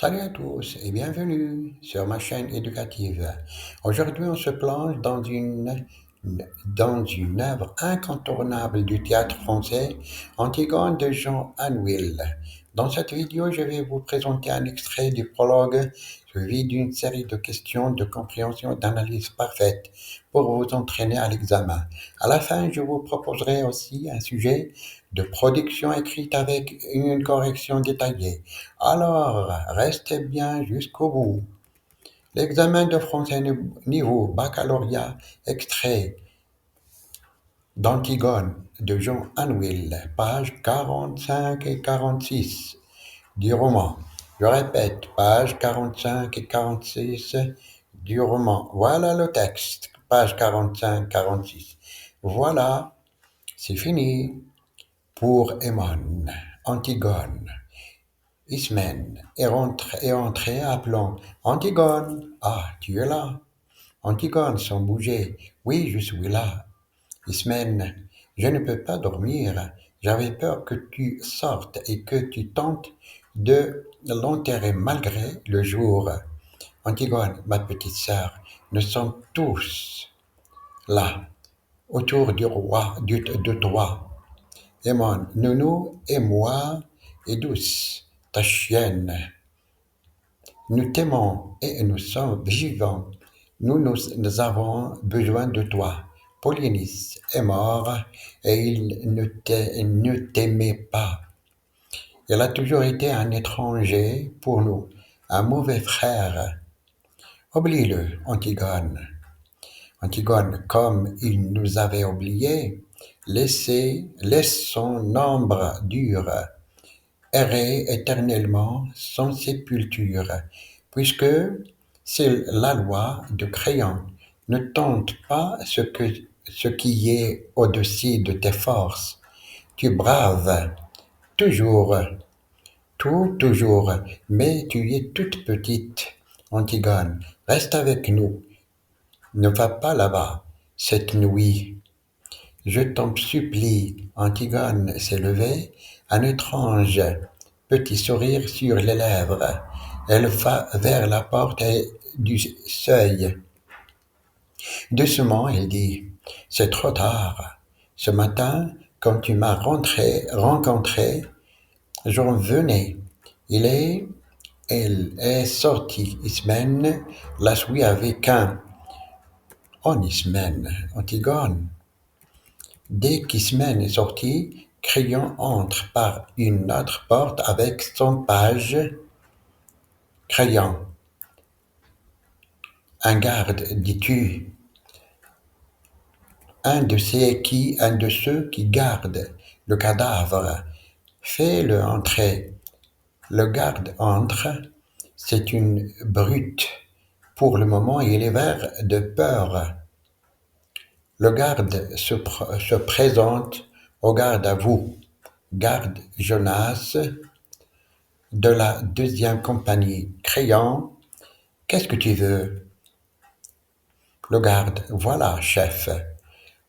Salut à tous et bienvenue sur ma chaîne éducative. Aujourd'hui, on se plonge dans une œuvre incontournable du théâtre français, Antigone de Jean Anouilh. Dans cette vidéo, je vais vous présenter un extrait du prologue suivi d'une série de questions de compréhension et d'analyse parfaite pour vous entraîner à l'examen. À la fin, je vous proposerai aussi un sujet de production écrite avec une correction détaillée. Alors, restez bien jusqu'au bout. L'examen de français niveau baccalauréat, extrait d'Antigone de Jean Anouilh, pages 45 et 46 du roman. Je répète, pages 45 et 46 du roman. Voilà le texte, pages 45-46. Voilà, c'est fini pour Émon, Antigone. Ismène est entré appelant Antigone. Ah, tu es là. Antigone, sans bouger. Oui, je suis là. Ismène, je ne peux pas dormir. J'avais peur que tu sortes et que tu tentes de l'enterrer malgré le jour. Antigone, ma petite sœur, nous sommes tous là, autour du roi, de toi. Aimon, Nounou et moi et Douce, ta chienne. Nous t'aimons et nous sommes vivants. Nous avons besoin de toi. Polynice est mort et il ne t'aimait pas. Il a toujours été un étranger pour nous, un mauvais frère. Oublie-le, Antigone. Antigone, comme il nous avait oubliés, laisse son ombre dure errer éternellement sans sépulture, puisque c'est la loi de Créon. Ne tente pas ce qui est au-dessus de tes forces. Tu braves toujours, toujours, mais tu es toute petite. Antigone, reste avec nous. Ne va pas là-bas cette nuit. Je t'en supplie. Antigone s'est levée, un étrange petit sourire sur les lèvres. Elle va vers la porte du seuil. Doucement, elle dit, c'est trop tard. Ce matin, quand tu m'as rencontré, j'en venais. Elle est sortie. Ismène la suit avec un. Oh, Ismène, Antigone. Dès qu'Ismène est sorti, Créon entre par une autre porte avec son page. Créon. Un garde, dis-tu, un de ceux qui gardent le cadavre. Fais-le entrer. Le garde entre. C'est une brute. Pour le moment, il est vert de peur. Le garde se présente au garde à vous. Garde Jonas de la deuxième compagnie. Créon, qu'est-ce que tu veux? Le garde, voilà, chef.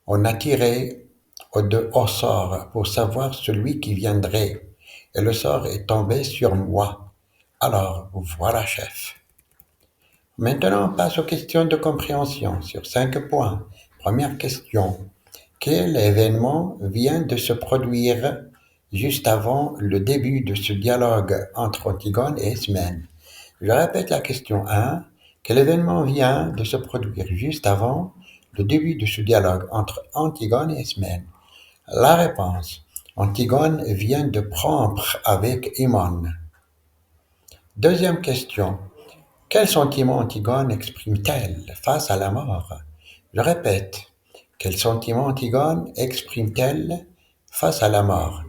On a tiré au sort pour savoir celui qui viendrait, et le sort est tombé sur moi. Alors, voilà, chef. Maintenant, on passe aux questions de compréhension sur 5 points. Première question. Quel événement vient de se produire juste avant le début de ce dialogue entre Antigone et Ismène? Je répète la question 1. Quel événement vient de se produire juste avant le début de ce dialogue entre Antigone et Ismène? La réponse. Antigone vient de rompre avec Émon. Deuxième question. Quel sentiment Antigone exprime-t-elle face à la mort? Je répète. Quel sentiment Antigone exprime-t-elle face à la mort?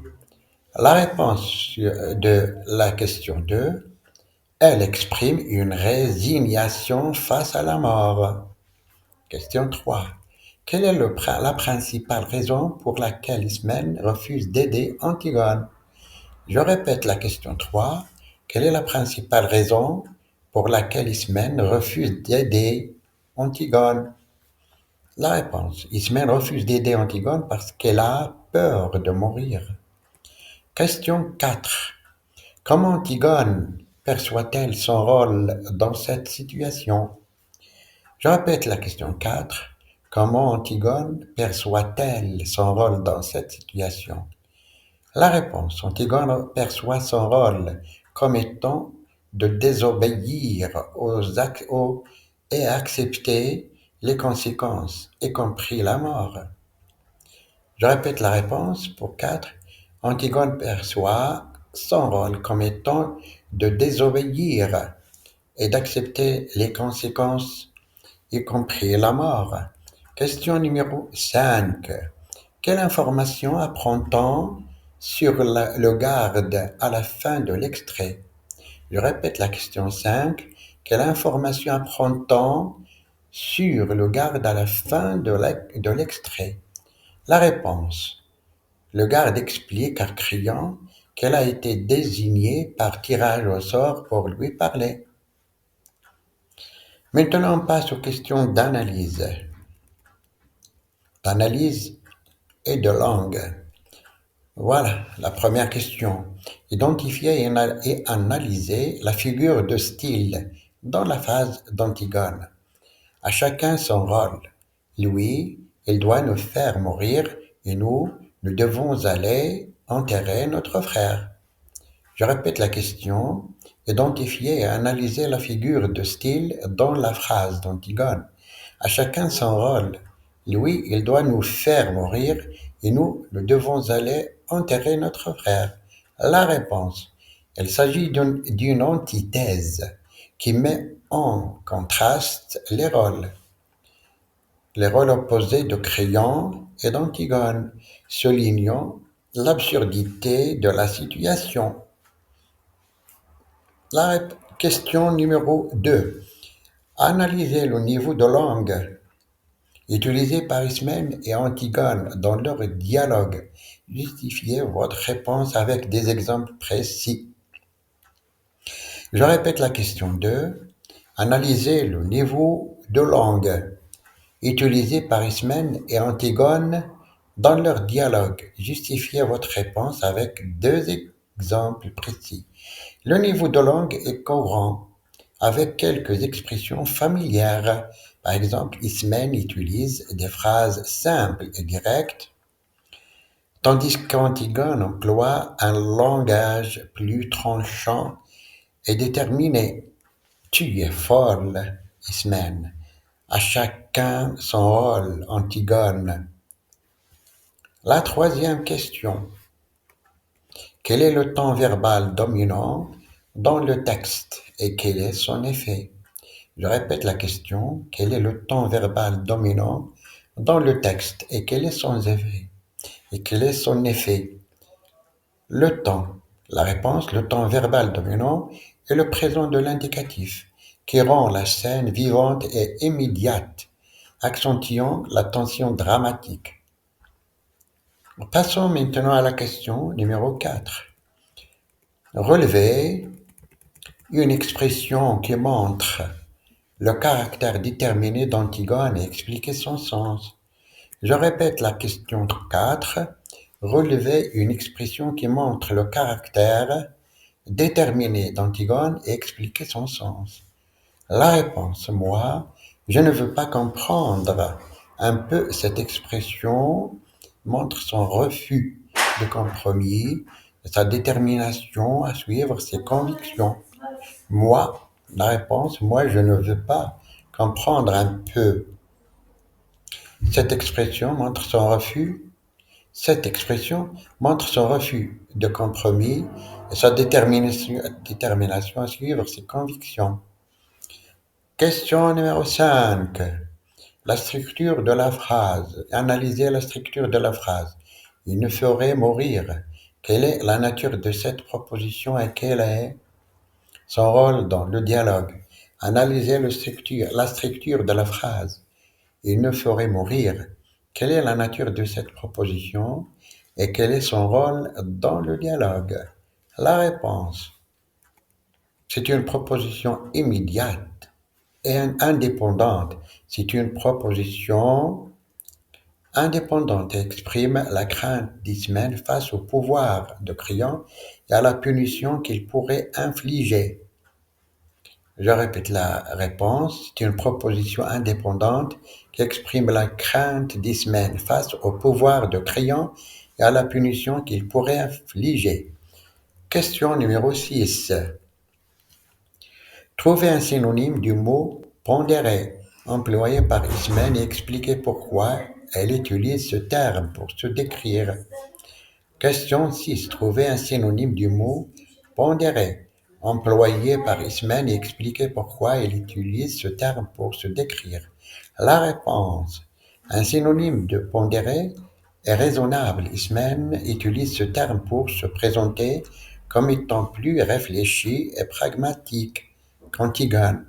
La réponse de la question 2. Elle exprime une résignation face à la mort. Question 3. Quelle est la principale raison pour laquelle Ismène refuse d'aider Antigone? Je répète la question 3. Quelle est la principale raison pour laquelle Ismène refuse d'aider Antigone? La réponse. Ismène refuse d'aider Antigone parce qu'elle a peur de mourir. Question 4. Comment Antigone perçoit-elle son rôle dans cette situation? Je répète la question 4. Comment Antigone perçoit-elle son rôle dans cette situation? La réponse. Antigone perçoit son rôle comme étant de désobéir et accepter les conséquences, y compris la mort. Je répète la réponse pour 4. Antigone perçoit son rôle comme étant de désobéir et d'accepter les conséquences, y compris la mort. Question numéro 5. Quelle information apprend-on sur le garde à la fin de l'extrait? Je répète la question 5. Quelle information apprend-on sur le garde à la fin de l'extrait? La réponse. Le garde explique en criant qu'elle a été désignée par tirage au sort pour lui parler. Maintenant, on passe aux questions d'analyse. D'analyse et de langue. Voilà la première question. Identifier et analyser la figure de style dans la phrase d'Antigone. À chacun son rôle. Lui, il doit nous faire mourir et nous devons aller enterrer notre frère. Je répète la question. Identifier et analyser la figure de style dans la phrase d'Antigone. À chacun son rôle. Lui, il doit nous faire mourir et nous devons aller enterrer notre frère. La réponse. Il s'agit d'une antithèse qui met en contraste les rôles opposés de Créon et d'Antigone, soulignant l'absurdité de la situation. La question numéro 2. Analysez le niveau de langue utilisé par Ismène et Antigone dans leur dialogue. Justifiez votre réponse avec des exemples précis. Je répète la question 2. Analysez le niveau de langue utilisé par Ismène et Antigone dans leur dialogue. Justifiez votre réponse avec deux exemples précis. Le niveau de langue est courant, avec quelques expressions familières. Par exemple, Ismène utilise des phrases simples et directes, tandis qu'Antigone emploie un langage plus tranchant et déterminé. Tu es folle, Ismène. À chacun son rôle, Antigone. La troisième question. Quel est le temps verbal dominant dans le texte et quel est son effet? Je répète la question. Quel est le temps verbal dominant dans le texte et quel est son effet? Et quel est son effet? Le temps. La réponse, le temps verbal dominant est le présent de l'indicatif qui rend la scène vivante et immédiate, accentuant la tension dramatique. Passons maintenant à la question numéro 4. Relevez une expression qui montre le caractère déterminé d'Antigone et expliquer son sens. Je répète la question 4. Relevez une expression qui montre le caractère déterminé d'Antigone et expliquer son sens. La réponse, moi, je ne veux pas comprendre. Un peu cette expression montre son refus de compromis, sa détermination à suivre ses convictions. Moi, la réponse, moi, je ne veux pas comprendre un peu. Cette expression montre son refus. Cette expression montre son refus de compromis et sa détermination à suivre ses convictions. Question numéro 5. La structure de la phrase. Analysez la structure de la phrase. Il nous ferait mourir. Quelle est la nature de cette proposition et quel est son rôle dans le dialogue? Analysez la structure de la phrase. Il nous ferait mourir. Quelle est la nature de cette proposition et quel est son rôle dans le dialogue? La réponse. C'est une proposition immédiate et indépendante. C'est une proposition indépendante et exprime la crainte d'Ismène face au pouvoir de Créon et à la punition qu'il pourrait infliger. Je répète la réponse. C'est une proposition indépendante qui exprime la crainte d'Ismène face au pouvoir de Créon et à la punition qu'il pourrait infliger. Question numéro 6. Trouvez un synonyme du mot pondéré employé par Ismène et expliquez pourquoi elle utilise ce terme pour se décrire. Question 6. Trouvez un synonyme du mot pondéré employé par Ismène et expliquez pourquoi elle utilise ce terme pour se décrire. La réponse. Un synonyme de pondéré est raisonnable. Ismène utilise ce terme pour se présenter comme étant plus réfléchi et pragmatique qu'Antigone.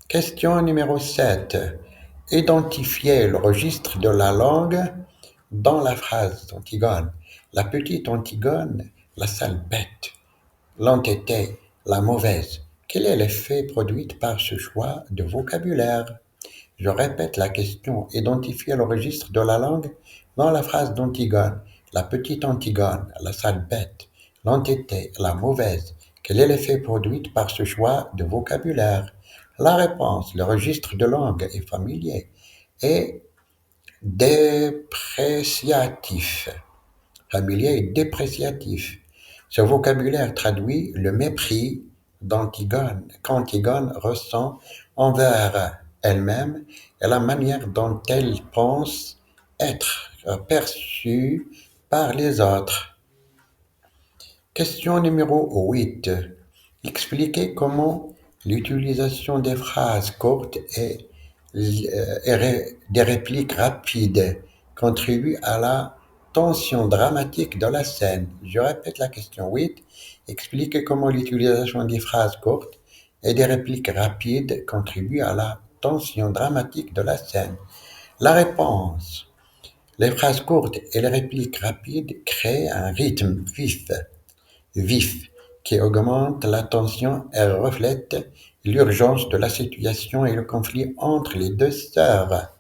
Question numéro 7. Identifiez le registre de la langue dans la phrase d'Antigone. La petite Antigone, la sale bête, l'entêtée, la mauvaise. Quel est l'effet produit par ce choix de vocabulaire? Je répète la question. Identifiez le registre de la langue dans la phrase d'Antigone. La petite Antigone, la sale bête, l'entêtée, la mauvaise. Quel est l'effet produit par ce choix de vocabulaire? La réponse. Le registre de langue est familier et dépréciatif. Familier et dépréciatif. Ce vocabulaire traduit le mépris qu'Antigone ressent envers elle-même et la manière dont elle pense être perçue par les autres. Question numéro 8. Expliquez comment l'utilisation des phrases courtes et des répliques rapides contribue à la tension dramatique de la scène. Je répète la question 8. Expliquez comment l'utilisation des phrases courtes et des répliques rapides contribue à la tension dramatique de la scène. La réponse. Les phrases courtes et les répliques rapides créent un rythme vif, qui augmente la tension et reflète l'urgence de la situation et le conflit entre les deux sœurs.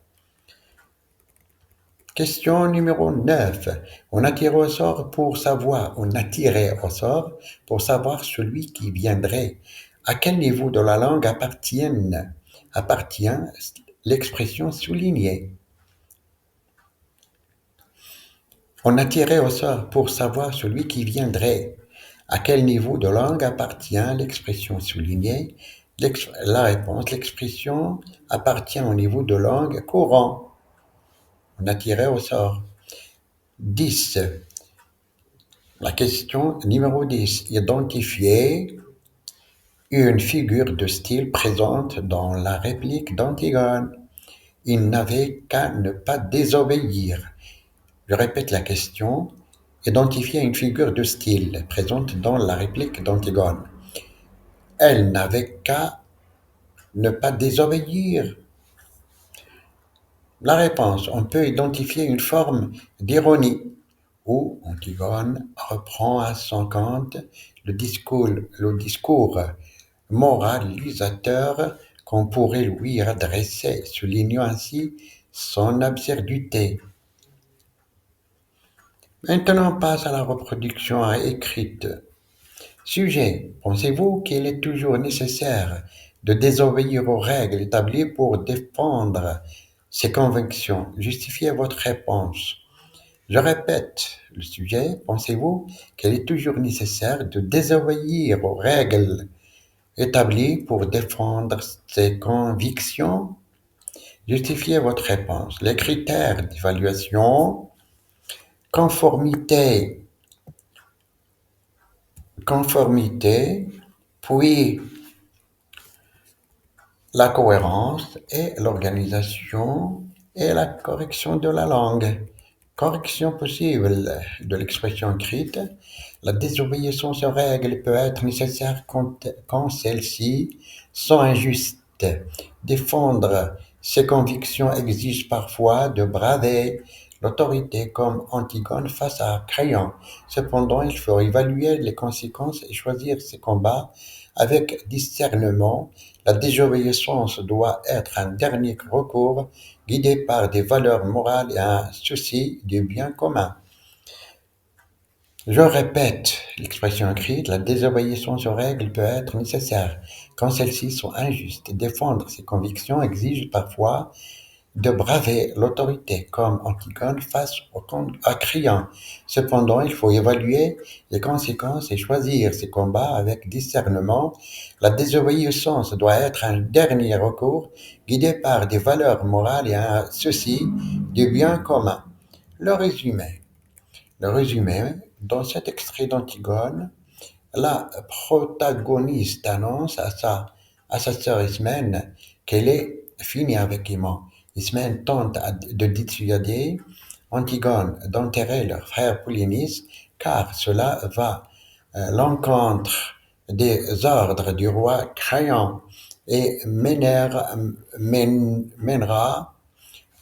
Question numéro 9. On a tiré au sort pour savoir celui qui viendrait. À quel niveau de la langue appartient l'expression soulignée? On a tiré au sort pour savoir celui qui viendrait. À quel niveau de langue appartient l'expression soulignée? La réponse, l'expression appartient au niveau de langue courant. On a tiré au sort. 10. La question numéro 10. Identifier une figure de style présente dans la réplique d'Antigone. Il n'avait qu'à ne pas désobéir. Je répète la question. Identifier une figure de style présente dans la réplique d'Antigone. Elle n'avait qu'à ne pas désobéir. La réponse. On peut identifier une forme d'ironie où Antigone reprend à son compte le discours moralisateur qu'on pourrait lui adresser, soulignant ainsi son absurdité. Maintenant, on passe à la reproduction écrite. Sujet. Pensez-vous qu'il est toujours nécessaire de désobéir aux règles établies pour défendre ses convictions? Justifiez votre réponse. Je répète le sujet. Pensez-vous qu'il est toujours nécessaire de désobéir aux règles établies pour défendre ses convictions? Justifiez votre réponse. Les critères d'évaluation, conformité, puis la cohérence et l'organisation et la correction de la langue. Correction possible de l'expression écrite. La désobéissance aux règles peut être nécessaire quand celles-ci sont injustes. Défendre ses convictions exige parfois de braver l'autorité comme Antigone face à Créon. Cependant, il faut évaluer les conséquences et choisir ses combats avec discernement. La désobéissance doit être un dernier recours guidé par des valeurs morales et un souci du bien commun. Je répète l'expression écrite, la désobéissance aux règles peut être nécessaire quand celles-ci sont injustes. Défendre ses convictions exige parfois de braver l'autorité, comme Antigone face à Crillon. Cependant, il faut évaluer les conséquences et choisir ses combats avec discernement. La désobéissance doit être un dernier recours, guidé par des valeurs morales et un souci du bien commun. Le résumé. Le résumé, dans cet extrait d'Antigone, la protagoniste annonce à sa sœur Ismène qu'elle est finie avec Iman. Ismène tente de dissuader Antigone d'enterrer leur frère Polynice, car cela va à l'encontre des ordres du roi Créon et mènera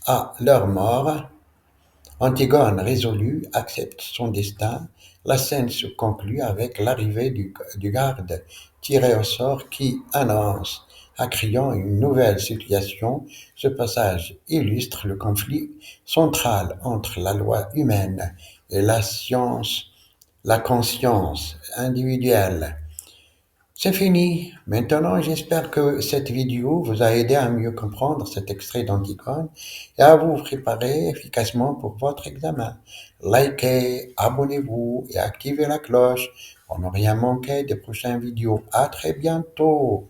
à leur mort. Antigone, résolue, accepte son destin. La scène se conclut avec l'arrivée du garde tiré au sort qui annonce à Crillon une nouvelle situation. Ce passage illustre le conflit central entre la loi humaine et la science, la conscience individuelle. C'est fini. Maintenant, j'espère que cette vidéo vous a aidé à mieux comprendre cet extrait d'Antigone et à vous préparer efficacement pour votre examen. Likez, abonnez-vous et activez la cloche pour ne rien manquer des prochaines vidéos. À très bientôt.